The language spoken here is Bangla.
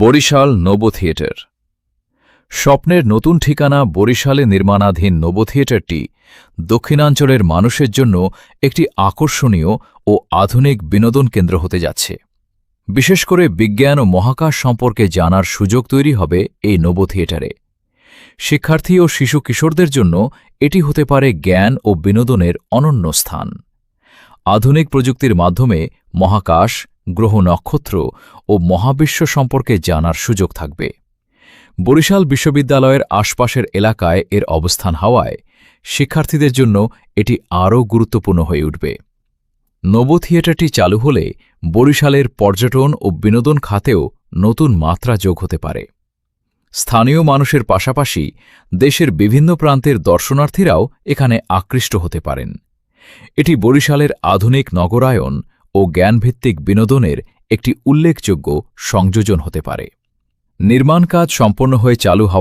বরিশাল নব থিয়েটার। স্বপ্নের নতুন ঠিকানা বরিশালে নির্মাণাধীন নব থিয়েটারটি দক্ষিণাঞ্চলের মানুষের জন্য একটি আকর্ষণীয় ও আধুনিক বিনোদন কেন্দ্র হতে যাচ্ছে। বিশেষ করে বিজ্ঞান ও মহাকাশ সম্পর্কে জানার সুযোগ তৈরি হবে এই নব থিয়েটারে। শিক্ষার্থী ও শিশু কিশোরদের জন্য এটি হতে পারে জ্ঞান ও বিনোদনের অনন্য স্থান। আধুনিক প্রযুক্তির মাধ্যমে মহাকাশ, গ্রহ নক্ষত্র ও মহাবিশ্ব সম্পর্কে জানার সুযোগ থাকবে। বরিশাল বিশ্ববিদ্যালয়ের আশপাশের এলাকায় এর অবস্থান হওয়ায় শিক্ষার্থীদের জন্য এটি আরও গুরুত্বপূর্ণ হয়ে উঠবে। নব থিয়েটারটি চালু হলে বরিশালের পর্যটন ও বিনোদন খাতেও নতুন মাত্রা যোগ হতে পারে। স্থানীয় মানুষের পাশাপাশি দেশের বিভিন্ন প্রান্তের দর্শনার্থীরাও এখানে আকৃষ্ট হতে পারেন। এটি বরিশালের আধুনিক নগরায়ন ও জ্ঞানভিত্তিক বিনোদনের একটি উল্লেখযোগ্য সংযোজন হতে পারে। নির্মাণ কাজ সম্পন্ন হয়ে চালু হওয়া